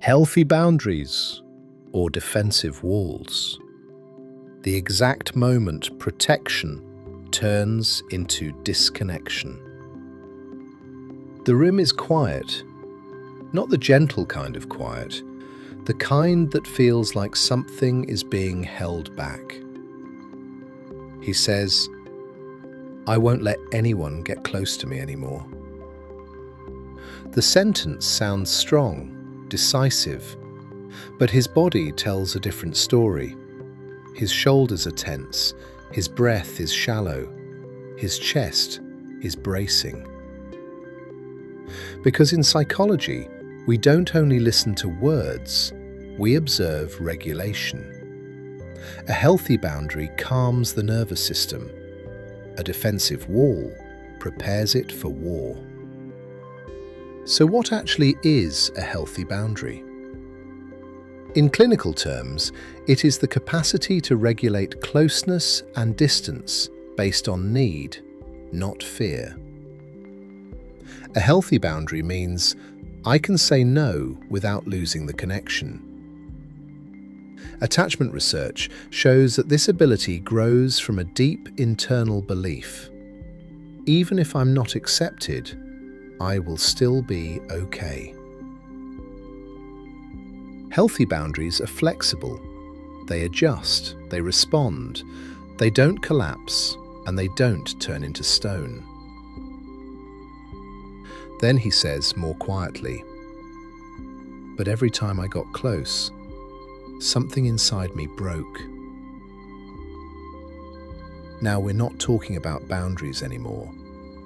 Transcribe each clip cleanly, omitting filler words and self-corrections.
Healthy boundaries or defensive walls. The exact moment protection turns into disconnection. The room is quiet, not the gentle kind of quiet, the kind that feels like something is being held back. He says, "I won't let anyone get close to me anymore." The sentence sounds strong, decisive, but his body tells a different story. His shoulders are tense, his breath is shallow, his chest is bracing. Because in psychology, we don't only listen to words, we observe regulation. A healthy boundary calms the nervous system. A defensive wall prepares it for war. So what actually is a healthy boundary? In clinical terms, it is the capacity to regulate closeness and distance based on need, not fear. A healthy boundary means I can say no without losing the connection. Attachment research shows that this ability grows from a deep internal belief. Even if I'm not accepted, I will still be okay. Healthy boundaries are flexible. They adjust, they respond, they don't collapse, and they don't turn into stone. Then he says more quietly, "But every time I got close, something inside me broke." Now we're not talking about boundaries anymore.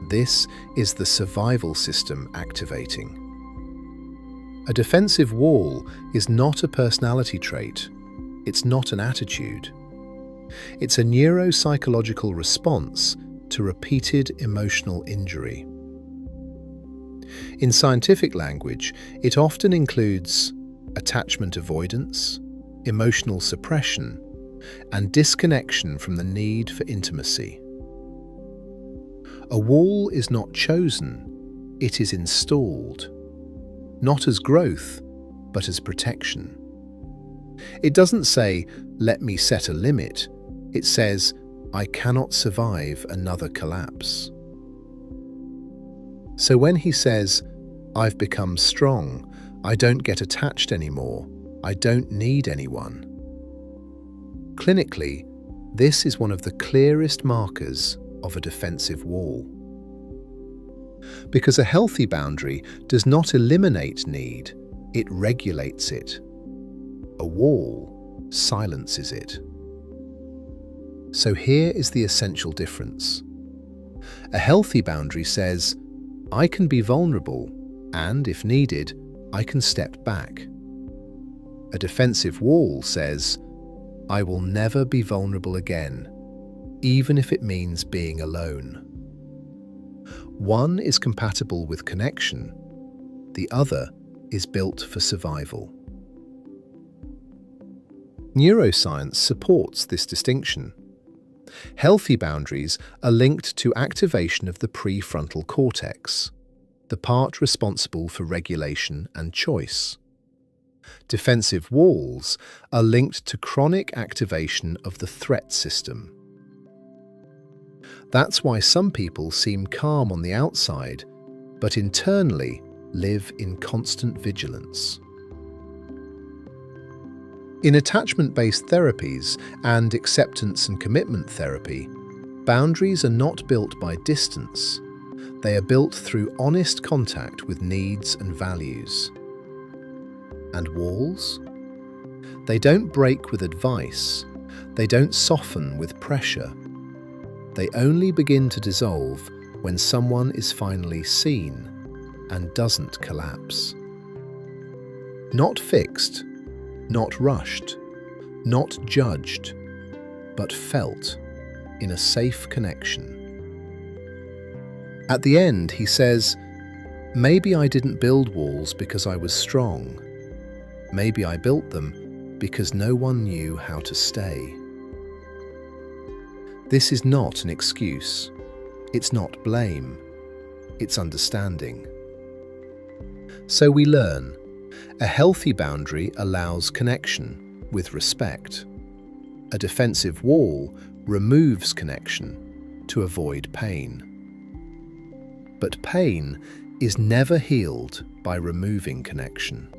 This is the survival system activating. A defensive wall is not a personality trait. It's not an attitude. It's a neuropsychological response to repeated emotional injury. In scientific language, it often includes attachment avoidance, emotional suppression, and disconnection from the need for intimacy. A wall is not chosen, it is installed, not as growth, but as protection. It doesn't say, "Let me set a limit." It says, "I cannot survive another collapse." So when he says, "I've become strong, I don't get attached anymore, I don't need anyone," clinically, this is one of the clearest markers of a defensive wall. Because a healthy boundary does not eliminate need, it regulates it. A wall silences it. So here is the essential difference. A healthy boundary says, I can be vulnerable, and if needed, I can step back. A defensive wall says, I will never be vulnerable again, even if it means being alone. One is compatible with connection, the other is built for survival. Neuroscience supports this distinction. Healthy boundaries are linked to activation of the prefrontal cortex, the part responsible for regulation and choice. Defensive walls are linked to chronic activation of the threat system. That's why some people seem calm on the outside, but internally live in constant vigilance. In attachment-based therapies and acceptance and commitment therapy, boundaries are not built by distance. They are built through honest contact with needs and values. And walls? They don't break with advice. They don't soften with pressure. They only begin to dissolve when someone is finally seen and doesn't collapse. Not fixed, not rushed, not judged, but felt in a safe connection. At the end, he says, maybe I didn't build walls because I was strong. Maybe I built them because no one knew how to stay. This is not an excuse. It's not blame. It's understanding. So we learn, A healthy boundary allows connection with respect. A defensive wall removes connection to avoid pain. But pain is never healed by removing connection.